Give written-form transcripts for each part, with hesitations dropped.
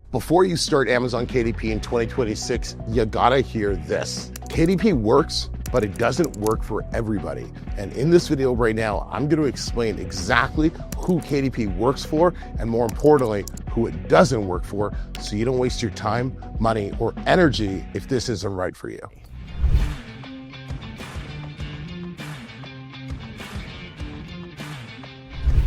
Before you start Amazon KDP in 2026, you gotta hear this. KDP works, but it doesn't work for everybody. And in this video right now, I'm gonna explain exactly who KDP works for, and more importantly, who it doesn't work for, so you don't waste your time, money, or energy if this isn't right for you.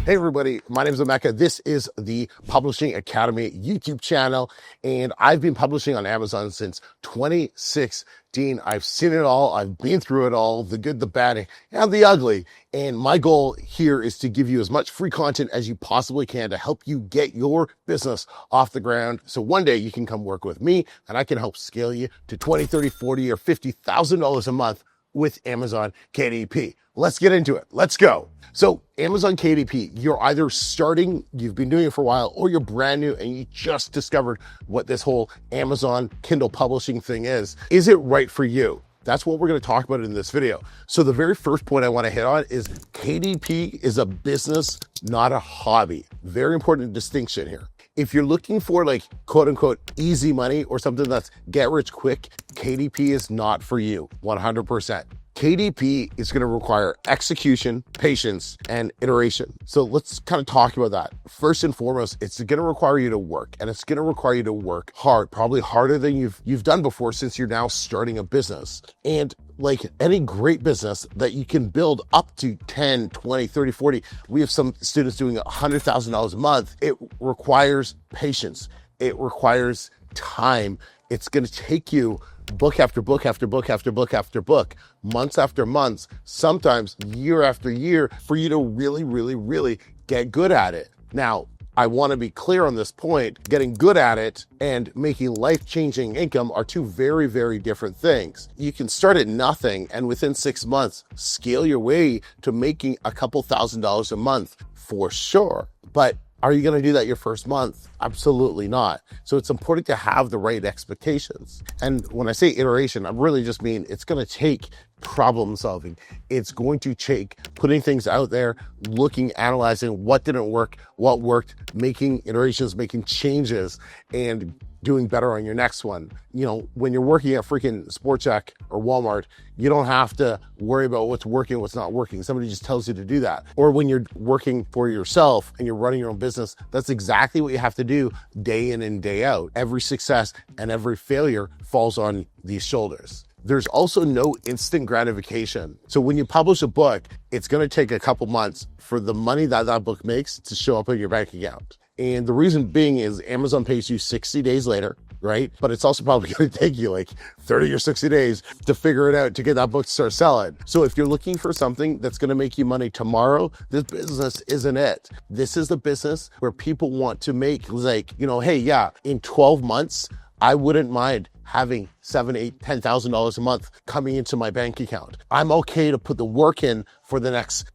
Hey everybody, my name is Emeka. This is the Publishing Academy YouTube channel, and I've been publishing on Amazon since 2016. I've seen it all, I've been through it all, the good, the bad, and the ugly. And my goal here is to give you as much free content as you possibly can to help you get your business off the ground. So one day you can come work with me and I can help scale you to $20, $30, $40, or $50,000 a month with Amazon KDP. Let's get into it. Let's go. So Amazon KDP, you're either starting, you've been doing it for a while, or you're brand new and you just discovered what this whole Amazon Kindle publishing thing is. Is it right for you? That's what we're going to talk about in this video. So the very first point I want to hit on is KDP is a business, not a hobby. Very important distinction here. If you're looking for like quote unquote easy money or something that's get rich quick, KDP is not for you 100%. KDP is going to require execution, patience, and iteration. So let's kind of talk about that. First and foremost, it's going to require you to work, and it's going to require you to work hard, probably harder than you've done before, since you're now starting a business. And like any great business that you can build up to 10, 20, 30, 40, we have some students doing $100,000 a month. It requires patience. It requires time. It's going to take you book after book after book after book after book, months after months, sometimes year after year, for you to really get good at it. Now, I want to be clear on this point. Getting good at it and making life-changing income are two very different things. You can start at nothing and within 6 months, scale your way to making a couple $1,000s a month for sure. But are you going to do that your first month? Absolutely not. So it's important to have the right expectations. And when I say iteration, I really just mean it's going to take problem solving. It's going to take putting things out there, looking, analyzing what didn't work, what worked, making iterations, making changes, and doing better on your next one. You know, when you're working at freaking Sport Chek or Walmart, you don't have to worry about what's working, what's not working. Somebody just tells you to do that. Or when you're working for yourself and you're running your own business, that's exactly what you have to do day in and day out. Every success and every failure falls on these shoulders. There's also no instant gratification. So when you publish a book, it's going to take a couple months for the money that that book makes to show up in your bank account. And the reason being is Amazon pays you 60 days later, right? But it's also probably going to take you like 30 or 60 days to figure it out, to get that book to start selling. So if you're looking for something that's going to make you money tomorrow, this business isn't it. This is the business where people want to make, like, you know, hey, yeah, in 12 months, I wouldn't mind having $7,000, $8,000, $10,000 a month coming into my bank account. I'm okay to put the work in for the next,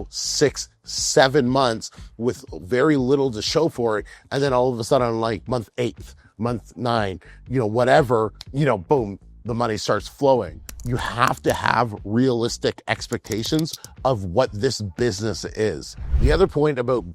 6, 7 months with very little to show for it. And then all of a sudden, like month 8, month 9, whatever, boom, the money starts flowing. You have to have realistic expectations of what this business is. The other point about,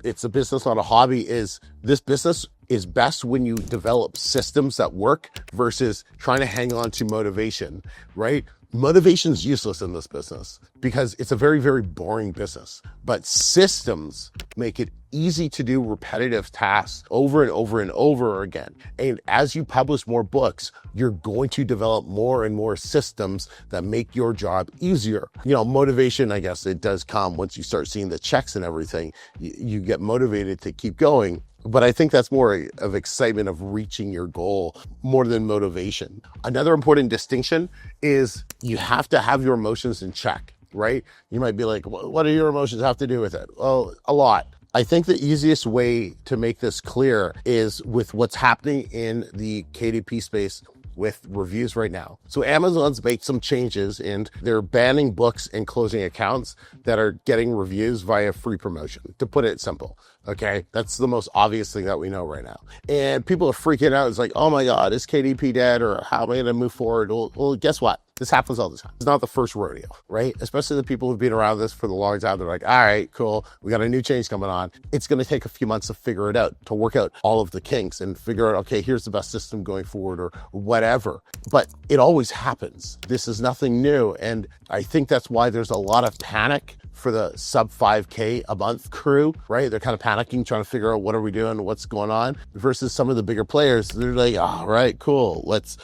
it's a business, not a hobby, is this business is best when you develop systems that work versus trying to hang on to motivation, right? Motivation is useless in this business because it's a very boring business. But systems make it easy to do repetitive tasks over and over and over again. And as you publish more books, you're going to develop more and more systems that make your job easier. Motivation, I guess it does come once you start seeing the checks and everything. You get motivated to keep going. But I think that's more of excitement of reaching your goal more than motivation. Another important distinction is you have to have your emotions in check, right? You might be like, what do your emotions have to do with it? Well, a lot. I think the easiest way to make this clear is with what's happening in the KDP space with reviews right now. So Amazon's made some changes and they're banning books and closing accounts that are getting reviews via free promotion, to put it simple. Okay, that's the most obvious thing that we know right now. And people are freaking out. It's like, oh my God, is KDP dead? Or how am I going to move forward? Well, guess what? This happens all the time. It's not the first rodeo, right? Especially the people who've been around this for the long time. They're like, all right, cool. We got a new change coming on. It's going to take a few months to figure it out, to work out all of the kinks and figure out, okay, here's the best system going forward or whatever. But it always happens. This is nothing new. And I think that's why there's a lot of panic for the sub 5K a month crew, right? They're kind of panicking, trying to figure out what are we doing, what's going on, versus some of the bigger players. They're like, all right, cool. Let's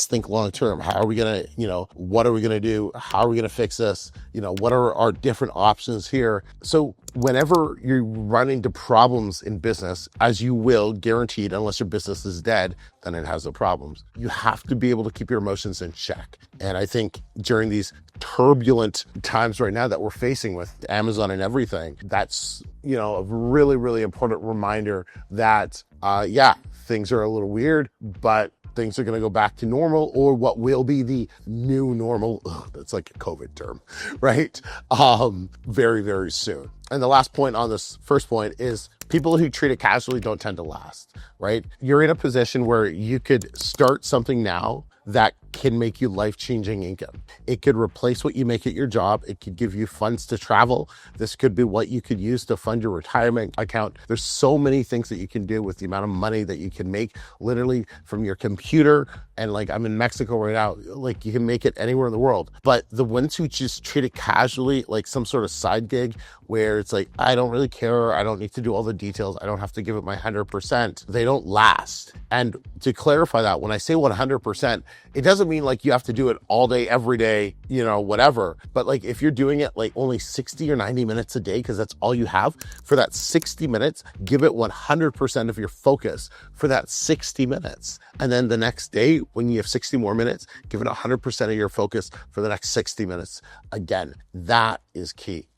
think long term. How are we gonna, what are we gonna do? How are we gonna fix this? What are our different options here? So whenever you run into problems in business, as you will, guaranteed, unless your business is dead, then it has no problems. You have to be able to keep your emotions in check. And I think during these turbulent times right now that we're facing with Amazon and everything, that's, a really, really important reminder that, things are a little weird, but things are going to go back to normal, or what will be the new normal. Ugh, that's like a COVID term, right? Very, very soon. And the last point on this first point is people who treat it casually don't tend to last, right? You're in a position where you could start something now that can make you life-changing income. It could replace what you make at your job. It could give you funds to travel. This could be what you could use to fund your retirement account. There's so many things that you can do with the amount of money that you can make literally from your computer. And like, I'm in Mexico right now, like you can make it anywhere in the world. But the ones who just treat it casually, like some sort of side gig where it's like, I don't really care. I don't need to do all the details. I don't have to give it my 100%. They don't last. And to clarify that, when I say 100%, it doesn't mean like you have to do it all day, every day, whatever. But like if you're doing it like only 60 or 90 minutes a day, because that's all you have, for that 60 minutes, give it 100% of your focus for that 60 minutes. And then the next day, when you have 60 more minutes, give it 100% of your focus for the next 60 minutes. Again, that is key.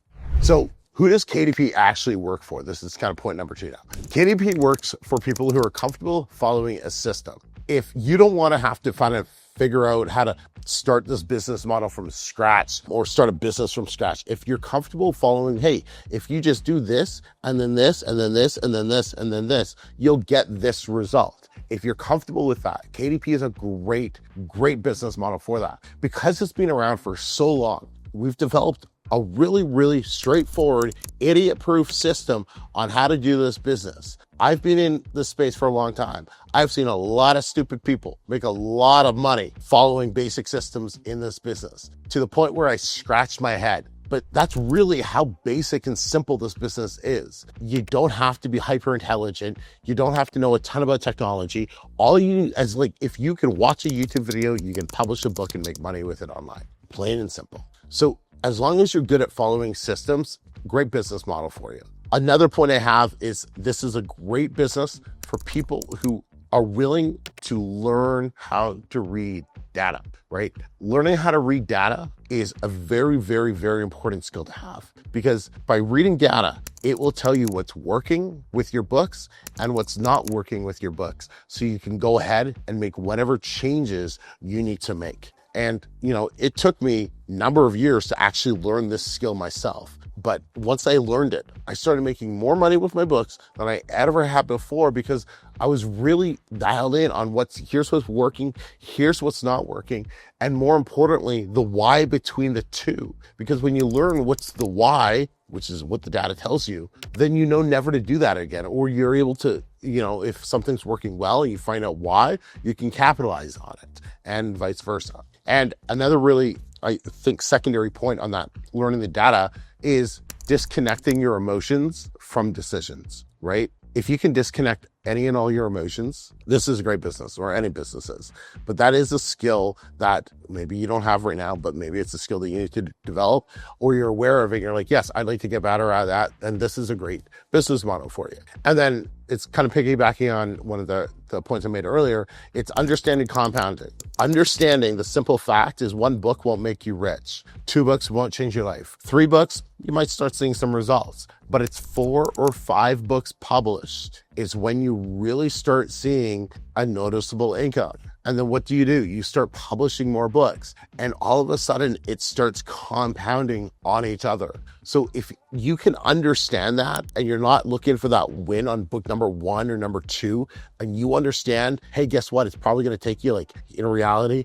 So who does KDP actually work for? This is kind of point number 2 now. KDP works for people who are comfortable following a system. If you don't want to have to kind of figure out how to start this business model from scratch or start a business from scratch, if you're comfortable following, hey, if you just do this and then this and then this and then this and then this, you'll get this result. If you're comfortable with that, KDP is a great, great business model for that. Because it's been around for so long, we've developed a really, really straightforward, idiot-proof system on how to do this business. I've been in this space for a long time. I've seen a lot of stupid people make a lot of money following basic systems in this business, to the point where I scratched my head. But that's really how basic and simple this business is. You don't have to be hyper intelligent. You don't have to know a ton about technology. All you need is if you can watch a YouTube video, you can publish a book and make money with it online. Plain and simple. So as long as you're good at following systems, great business model for you. Another point I have is this is a great business for people who are willing to learn how to read data, right? Learning how to read data is a very, very, very important skill to have, because by reading data, it will tell you what's working with your books and what's not working with your books. So you can go ahead and make whatever changes you need to make. And, it took me a number of years to actually learn this skill myself. But once I learned it, I started making more money with my books than I ever had before, because I was really dialed in on here's what's working, here's what's not working, and more importantly, the why between the two. Because when you learn what's the why, which is what the data tells you, then you know never to do that again. Or you're able to, if something's working well and you find out why, you can capitalize on it, and vice versa. And another really, I think, secondary point on that, learning the data, is disconnecting your emotions from decisions, right? If you can disconnect any and all your emotions, this is a great business, or any business is. But that is a skill that maybe you don't have right now, but maybe it's a skill that you need to develop, or you're aware of it. You're like, yes, I'd like to get better at that. And this is a great business model for you. And then it's kind of piggybacking on one of the points I made earlier. It's understanding compounding. Understanding the simple fact is 1 book won't make you rich. 2 books won't change your life. 3 books, you might start seeing some results. But it's 4 or 5 books published is when you really start seeing a noticeable income. And then what do? You start publishing more books, and all of a sudden it starts compounding on each other. So if you can understand that, and you're not looking for that win on book number 1 or number 2, and you understand, hey, guess what? It's probably going to take you, like, in reality,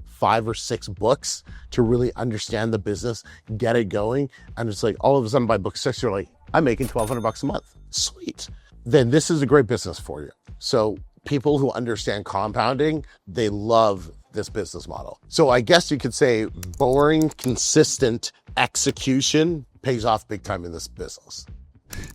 5 or 6 books to really understand the business, get it going. And it's like, all of a sudden by book 6, you're like, I'm making $1,200 a month. Sweet. Then this is a great business for you. So people who understand compounding, they love this business model. So I guess you could say boring, consistent execution pays off big time in this business.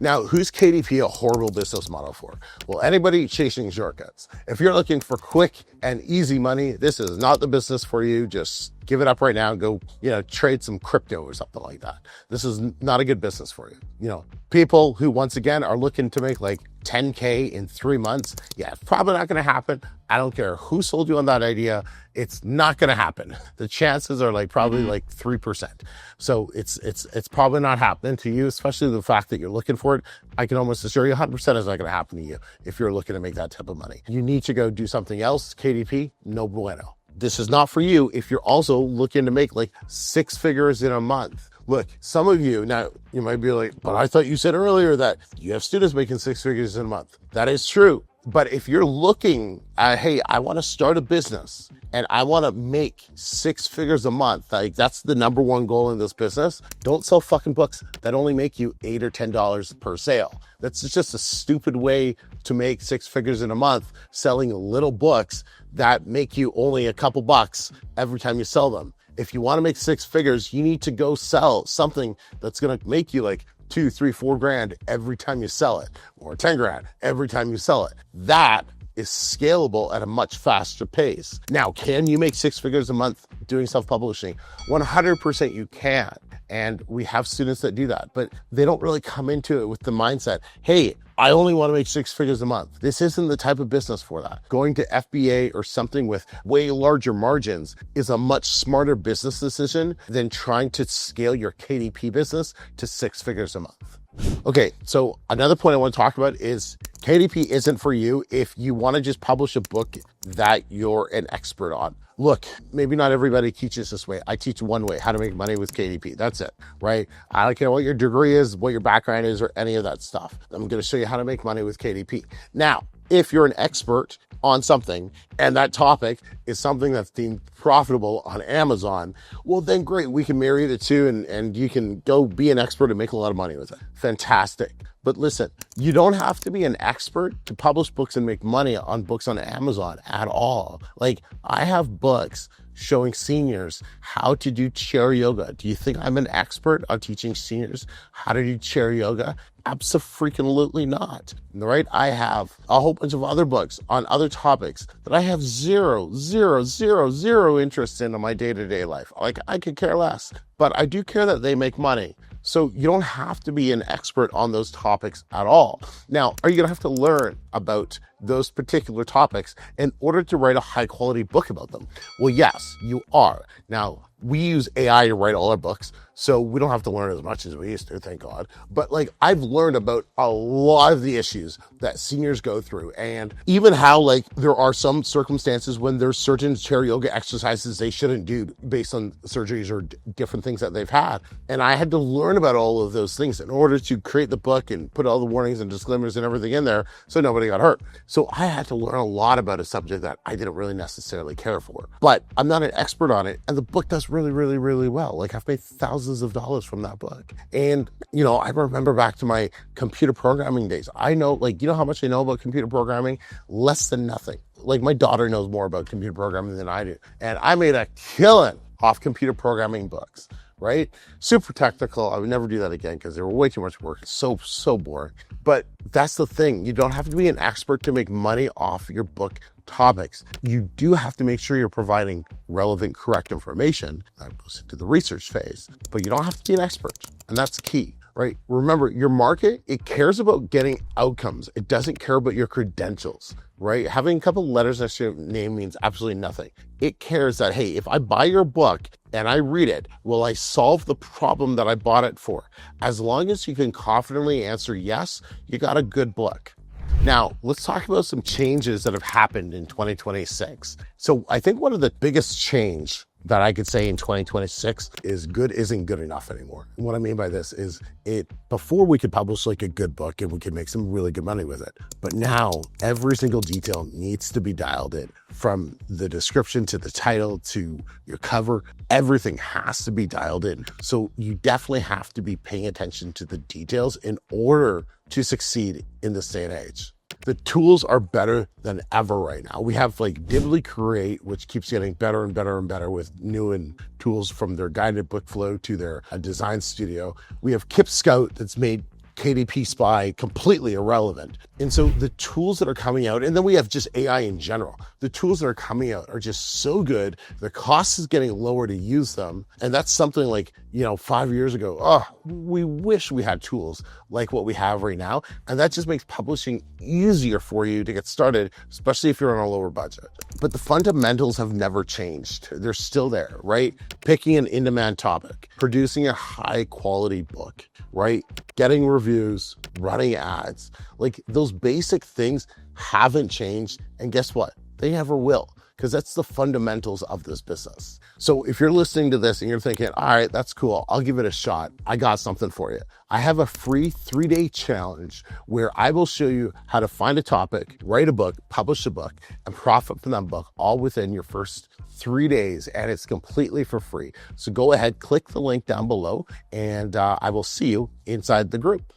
Now, who's KDP a horrible business model for? Well, anybody chasing shortcuts. If you're looking for quick and easy money, this is not the business for you. Just give it up right now and go, trade some crypto or something like that. This is not a good business for you. People who, once again, are looking to make like 10K in 3 months. Yeah, it's probably not going to happen. I don't care who sold you on that idea. It's not going to happen. The chances are probably 3%. So it's probably not happening to you, especially the fact that you're looking for it. I can almost assure you 100% is not going to happen to you if you're looking to make that type of money. You need to go do something else. KDP, no bueno. This is not for you if you're also looking to make 6 figures in a month. Look, some of you, now you might be like, but I thought you said earlier that you have students making 6 figures in a month. That is true. But if you're looking at, hey, I want to start a business and I want to make 6 figures a month, that's the number one goal in this business, don't sell fucking books that only make you $8 or $10 per sale. That's just a stupid way to make 6 figures in a month, selling little books that make you only a couple bucks every time you sell them. If you want to make 6 figures, you need to go sell something that's going to make you $2, $3, $4 grand every time you sell it, or 10 grand every time you sell it. That is scalable at a much faster pace. Now, can you make 6 figures a month doing self-publishing? 100% you can. And we have students that do that, but they don't really come into it with the mindset, hey, I only want to make 6 figures a month. This isn't the type of business for that. Going to FBA or something with way larger margins is a much smarter business decision than trying to scale your KDP business to 6 figures a month. Okay, so another point I want to talk about is KDP isn't for you if you want to just publish a book that you're an expert on. Look, maybe not everybody teaches this way. I teach one way, how to make money with KDP. That's it, right? I don't care what your degree is, what your background is, or any of that stuff. I'm going to show you how to make money with KDP. Now, if you're an expert on something and that topic is something that's deemed profitable on Amazon, well, then great. We can marry the two and you can go be an expert and make a lot of money with it. Fantastic. But listen, you don't have to be an expert to publish books and make money on books on Amazon at all. I have books showing seniors how to do chair yoga. Do you think I'm an expert on teaching seniors how to do chair yoga? Abso-freaking-lutely not, right? I have a whole bunch of other books on other topics that I have zero interest in my day-to-day life. I could care less, but I do care that they make money. So you don't have to be an expert on those topics at all. Now, are you going to have to learn about those particular topics in order to write a high quality book about them? Well, yes, you are. Now, we use AI to write all our books, so we don't have to learn as much as we used to, thank God. But I've learned about a lot of the issues that seniors go through, and even how there are some circumstances when there's certain chair yoga exercises they shouldn't do based on surgeries or different things that they've had. And I had to learn about all of those things in order to create the book and put all the warnings and disclaimers and everything in there so nobody got hurt. So I had to learn a lot about a subject that I didn't really necessarily care for. But I'm not an expert on it, and the book does really well. I've made thousands of dollars from that book. And, I remember back to my computer programming days. I know, you know how much I know about computer programming? Less than nothing. My daughter knows more about computer programming than I do. And I made a killing off computer programming books, right? Super technical. I would never do that again because they were way too much work. So boring. But that's the thing. You don't have to be an expert to make money off your book topics. You do have to make sure you're providing relevant, correct information. That goes into the research phase, but you don't have to be an expert. And that's key, right? Remember, your market, it cares about getting outcomes. It doesn't care about your credentials, right? Having a couple letters next to your name means absolutely nothing. It cares that, hey, if I buy your book and I read it, will I solve the problem that I bought it for? As long as you can confidently answer yes, you got a good book. Now, let's talk about some changes that have happened in 2026. So I think one of the biggest change that I could say in 2026 is good isn't good enough anymore. And what I mean by this is before we could publish like a good book and we could make some really good money with it. But now every single detail needs to be dialed in, from the description to the title to your cover. Everything has to be dialed in. So you definitely have to be paying attention to the details in order to succeed in this day and age. The tools are better than ever right now. We have like Dibbly Create, which keeps getting better and better and better with new and tools from their guided book flow to their design studio. We have Kip Scout that's made KDP Spy completely irrelevant. And so the tools that are coming out, and then we have just AI in general. The tools that are coming out are just so good. The cost is getting lower to use them. And that's something like, 5 years ago, we wish we had tools like what we have right now. And that just makes publishing easier for you to get started, especially if you're on a lower budget. But the fundamentals have never changed. They're still there, right? Picking an in-demand topic, producing a high quality book, right? Getting reviews, running ads, like those basic things haven't changed. And guess what? They never will, because that's the fundamentals of this business. So if you're listening to this and you're thinking, all right, that's cool, I'll give it a shot, I got something for you. I have a free 3-day challenge where I will show you how to find a topic, write a book, publish a book, and profit from that book all within your first 3 days. And it's completely for free. So go ahead, click the link down below, and I will see you inside the group.